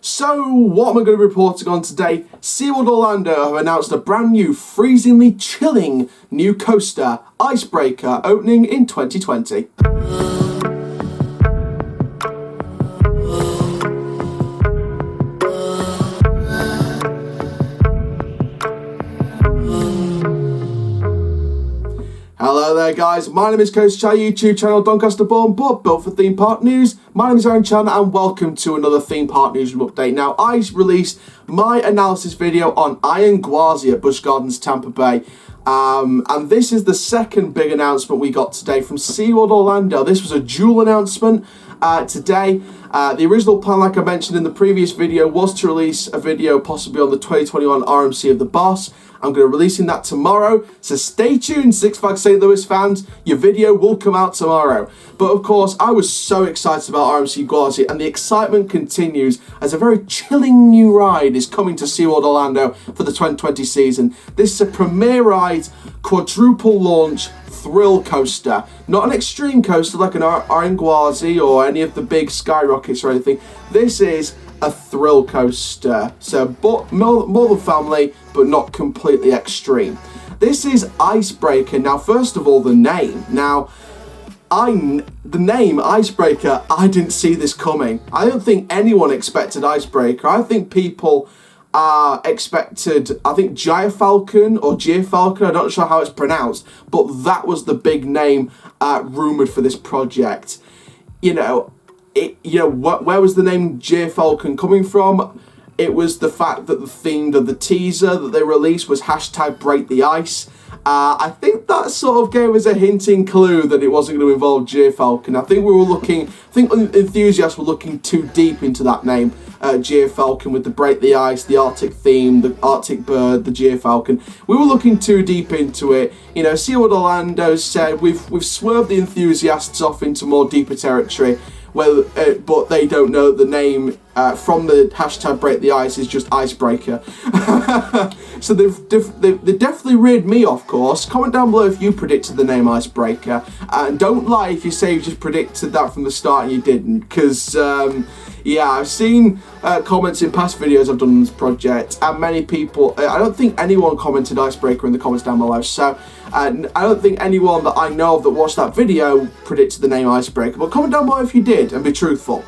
So, what am I going to be reporting on today? Seaworld Orlando have announced a brand new, freezingly chilling new coaster, Icebreaker, opening in 2020. Hello there guys, my name is Coach Chai, YouTube channel Doncaster born but built for Theme Park News. My name is Aaron Chan and welcome to another Theme Park Newsroom update. Now I released my analysis video on Iron Gwazi at Busch Gardens Tampa Bay. And this is the second big announcement we got today from Seaworld Orlando. This was a dual announcement today. The original plan, like I mentioned in the previous video, was to release a video possibly on the 2021 RMC of the Boss. I'm going to be releasing that tomorrow, so stay tuned, Six Flags St. Louis fans. Your video will come out tomorrow. But of course, I was so excited about RMC Gwazi, and the excitement continues as a very chilling new ride is coming to SeaWorld Orlando for the 2020 season. This is a premier ride, quadruple launch thrill coaster. Not an extreme coaster like an Iron Gwazi or any of the big skyrockets or anything. This is a thrill coaster, so but more than family, but not completely extreme. This is Icebreaker. Now, first of all, the name. Now, the name Icebreaker, I didn't see this coming. I don't think anyone expected Icebreaker. I think people expected, I think Gyrfalcon or Gyrfalcon, I'm not sure how it's pronounced, but that was the big name rumoured for this project. Where was the name Gyrfalcon coming from? It was the fact that the theme of the teaser that they released was #BreakTheIce. I think that sort of gave us a hinting clue that it wasn't going to involve Gyrfalcon. I think enthusiasts were looking too deep into that name, Gyrfalcon, with the Break the Ice, the Arctic theme, the Arctic bird, the Gyrfalcon. We were looking too deep into it. SeaWorld Orlando said we've swerved the enthusiasts off into more deeper territory. But they don't know the name from the #BreakTheIce is just Icebreaker. So they've definitely reared me off course. Comment down below if you predicted the name Icebreaker. And don't lie if you say you just predicted that from the start and you didn't. Because, yeah, I've seen comments in past videos I've done on this project. And many people, I don't think anyone commented Icebreaker in the comments down below. So I don't think anyone that I know of that watched that video predicted the name Icebreaker. But comment down below if you did and be truthful.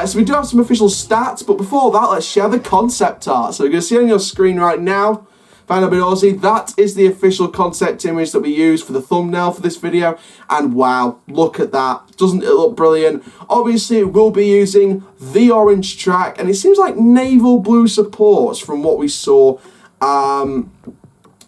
So we do have some official stats, but before that, let's share the concept art. So you're going to see on your screen right now, find a bit Aussie, that is the official concept image that we use for the thumbnail for this video. And wow, look at that. Doesn't it look brilliant? Obviously, we'll be using the orange track, and it seems like naval blue supports from what we saw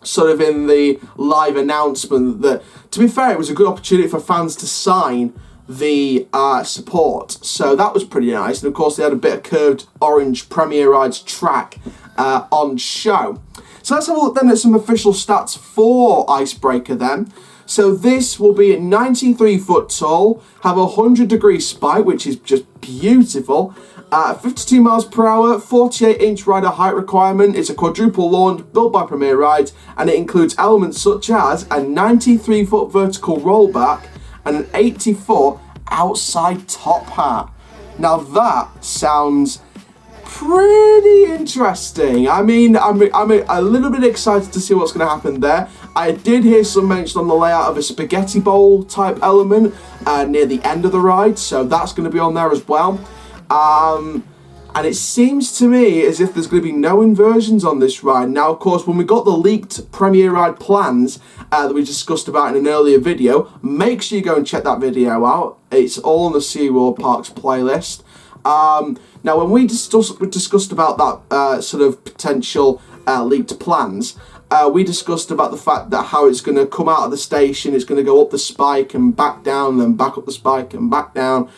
sort of in the live announcement. That, to be fair, it was a good opportunity for fans to sign the support, so that was pretty nice. And of course they had a bit of curved orange Premier Rides track on show. So let's have a look then at some official stats for Icebreaker then. So this will be at 93 foot tall, have a 100-degree spike, which is just beautiful, 52 miles per hour, 48-inch rider height requirement. It's a quadruple launch built by Premier Rides, and it includes elements such as a 93-foot vertical rollback and an 80-foot outside top hat. Now that sounds pretty interesting. I mean, I'm a little bit excited to see what's going to happen there. I did hear some mention on the layout of a spaghetti bowl type element near the end of the ride, so that's going to be on there as well. And it seems to me as if there's going to be no inversions on this ride. Now, of course, when we got the leaked Premier Ride plans that we discussed about in an earlier video, make sure you go and check that video out. It's all on the SeaWorld Parks playlist. Now, when we discussed about that sort of potential leaked plans, we discussed about the fact that how it's going to come out of the station, it's going to go up the spike and back down, and then back up the spike and back down.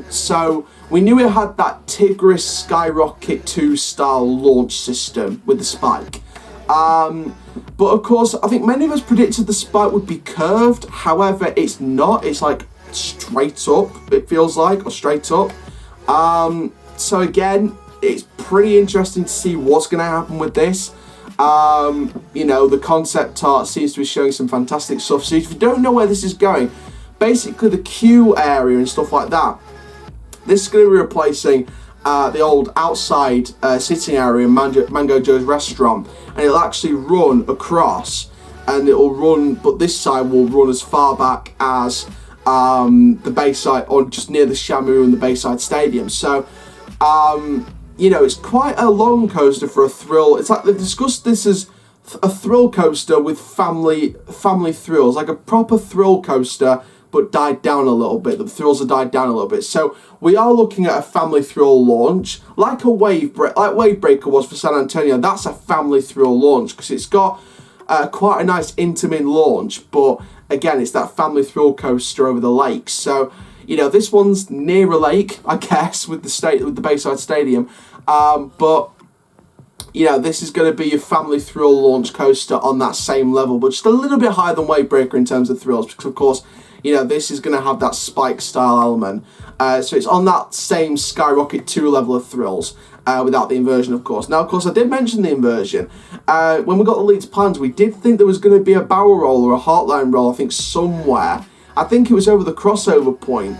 So we knew it had that Tigris Skyrocket 2 style launch system with the spike. But of course, I think many of us predicted the spike would be curved. However, it's not. It's like straight up, it feels like, or straight up. So again, it's pretty interesting to see what's going to happen with this. The concept art seems to be showing some fantastic stuff. So if you don't know where this is going, basically the queue area and stuff like that, this is going to be replacing the old outside sitting area in Mango Joe's restaurant, and it'll actually run across, and it'll run, but this side will run as far back as the Bayside, or just near the Shamu and the Bayside Stadium. So you know, it's quite a long coaster for a thrill. It's like they've discussed this as a thrill coaster with family thrills, like a proper thrill coaster, but died down a little bit. The thrills have died down a little bit. So we are looking at a family thrill launch, like Wave Breaker was for San Antonio. That's a family thrill launch because it's got quite a nice intermin launch, but again, it's that family thrill coaster over the lakes. So, you know, this one's near a lake, I guess, with the Bayside Stadium, but you know, this is going to be your family thrill launch coaster on that same level, but just a little bit higher than Wave Breaker in terms of thrills, because of course, you know, this is going to have that spike style element. So it's on that same Skyrocket 2 level of thrills, without the inversion, of course. Now, of course, I did mention the inversion. When we got the leads plans, we did think there was going to be a barrel roll or a heartline roll, I think, somewhere. I think it was over the crossover point,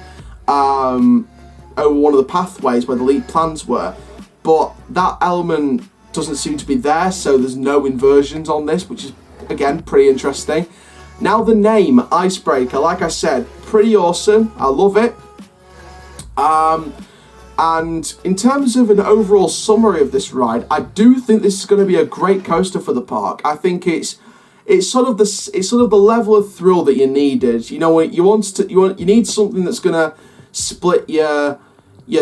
over one of the pathways where the lead plans were. But that element doesn't seem to be there, so there's no inversions on this, which is, again, pretty interesting. Now the name, Icebreaker, like I said, pretty awesome. I love it. And in terms of an overall summary of this ride, I do think this is going to be a great coaster for the park. I think it's sort of the level of thrill that you needed. You know, you need something that's going to split your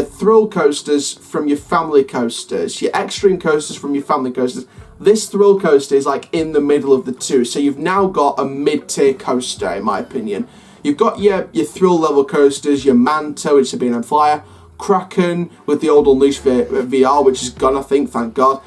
thrill coasters from your family coasters, your extreme coasters from your family coasters. This thrill coaster is like in the middle of the two, so you've now got a mid-tier coaster, in my opinion. You've got your thrill level coasters, your Manto, which is a B&M Flyer, Kraken with the old Unleashed VR, which is gone, I think, thank God,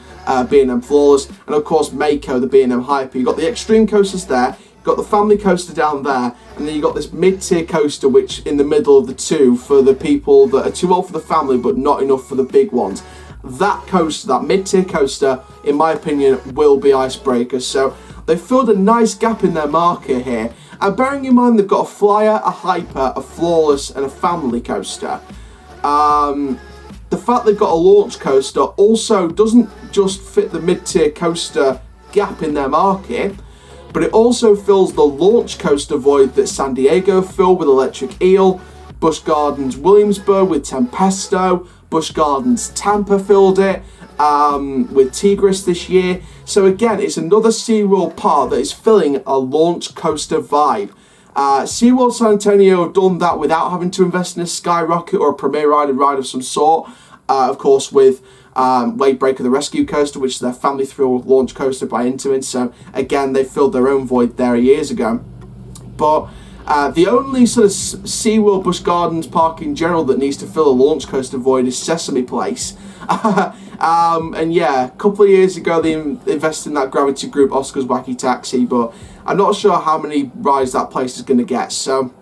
B&M Flawless, and of course Mako, the B&M Hyper. You've got the extreme coasters there, you've got the family coaster down there, and then you've got this mid-tier coaster, which in the middle of the two for the people that are too old for the family but not enough for the big ones. That coaster, that mid-tier coaster, in my opinion, will be Icebreaker. So they've filled a nice gap in their market here. And bearing in mind they've got a Flyer, a Hyper, a Flawless, and a family coaster. The fact they've got a launch coaster also doesn't just fit the mid-tier coaster gap in their market, but it also fills the launch coaster void that San Diego filled with Electric Eel, Busch Gardens Williamsburg with Tempesto, Busch Gardens Tampa filled it with Tigris this year. So again, it's another SeaWorld park that is filling a launch coaster vibe. SeaWorld San Antonio have done that without having to invest in a Skyrocket or a Premier ride of some sort. Of course, with Wave Breaker the Rescue Coaster, which is their family thrill launch coaster by Intamin. So again, they filled their own void there years ago. But the only sort of SeaWorld Busch Gardens park in general that needs to fill a launch coaster void is Sesame Place. And yeah, a couple of years ago they invested in that Gravity Group Oscar's Wacky Taxi, but I'm not sure how many rides that place is going to get. So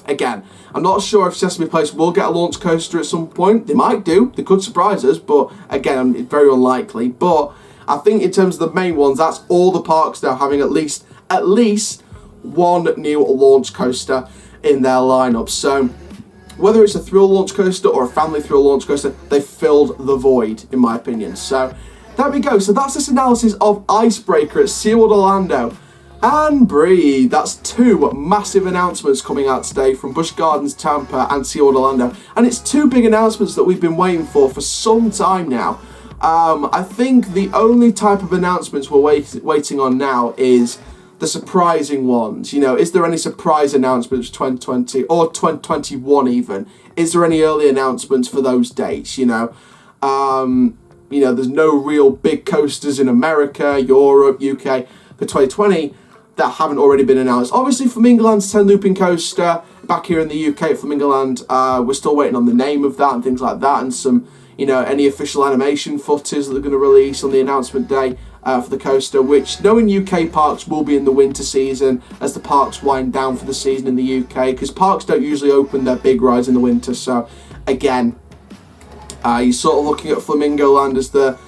again, I'm not sure if Sesame Place will get a launch coaster at some point. They might do. They could surprise us, but again, it's very unlikely. But I think in terms of the main ones, that's all the parks now having at least one new launch coaster in their lineup. So whether it's a thrill launch coaster or a family thrill launch coaster, they've filled the void, in my opinion. So there we go. So that's this analysis of Icebreaker at SeaWorld Orlando. And breathe. That's two massive announcements coming out today from Busch Gardens Tampa and SeaWorld Orlando. And it's two big announcements that we've been waiting for some time now. I think the only type of announcements we're waiting on now is the surprising ones. You know, is there any surprise announcements for 2020 or 2021 even? Is there any early announcements for those dates? You know, there's no real big coasters in America, Europe, UK for 2020 that haven't already been announced. Obviously, Flamingoland's 10 looping coaster back here in the UK at Flamingoland, we're still waiting on the name of that and things like that, and some, any official animation footage that they're going to release on the announcement day for the coaster, which knowing UK parks will be in the winter season as the parks wind down for the season in the UK, because parks don't usually open their big rides in the winter. So again, you're sort of looking at Flamingoland as the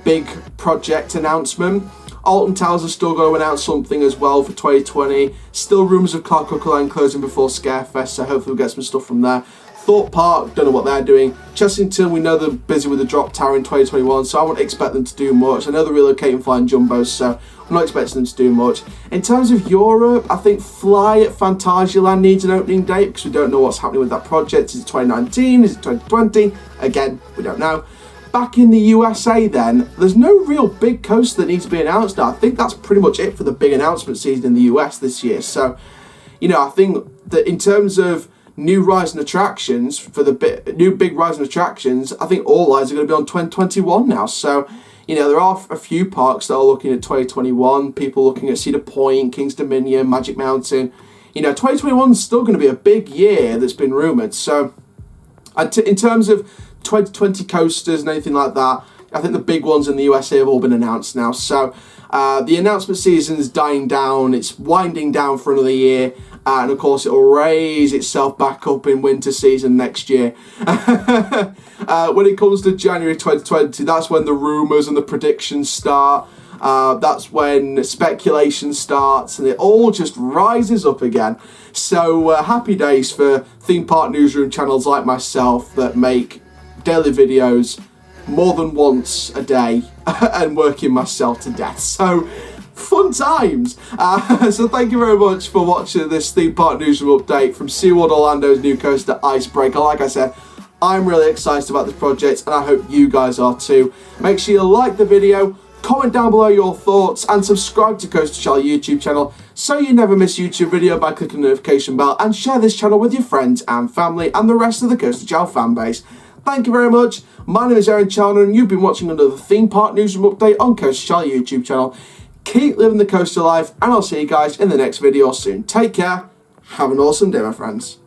big project announcement. Alton Towers are still going to announce something as well for 2020. Still rumours of Clark Line closing before Scarefest, so hopefully we'll get some stuff from there. Thorpe Park, don't know what they're doing. Chessington, we know they're busy with the drop tower in 2021, so I wouldn't expect them to do much. I know they're relocating Flying Jumbos, so I'm not expecting them to do much. In terms of Europe, I think Fly at Phantasialand needs an opening date because we don't know what's happening with that project. Is it 2019? Is it 2020? Again, we don't know. Back in the USA then, there's no real big coaster that needs to be announced now. I think that's pretty much it for the big announcement season in the US this year. So, you know, I think that in terms of new rides and attractions, for the new big rides and attractions, I think all rides are going to be on 2021 now. So, you know, there are a few parks that are looking at 2021. People looking at Cedar Point, King's Dominion, Magic Mountain. You know, 2021 is still going to be a big year that's been rumoured. So, in terms of 2020 coasters and anything like that, I think the big ones in the USA have all been announced now. So the announcement season is dying down. It's winding down for another year. And of course, it will raise itself back up in winter season next year. When it comes to January 2020, that's when the rumours and the predictions start. That's when speculation starts and it all just rises up again. So happy days for theme park newsroom channels like myself that make daily videos more than once a day and working myself to death. So fun times. So thank you very much for watching this theme park newsroom update from Seaworld Orlando's new coaster Icebreaker. Like I said, I'm really excited about this project and I hope you guys are too. Make sure you like the video, comment down below your thoughts and subscribe to Coaster Channel YouTube channel so you never miss YouTube video by clicking the notification bell, and share this channel with your friends and family and the rest of the Coaster Channel fan base. Thank you very much. My name is Aaron Chandler and you've been watching another Theme Park Newsroom update on Coaster Channel YouTube channel. Keep living the coaster life and I'll see you guys in the next video soon. Take care. Have an awesome day, my friends.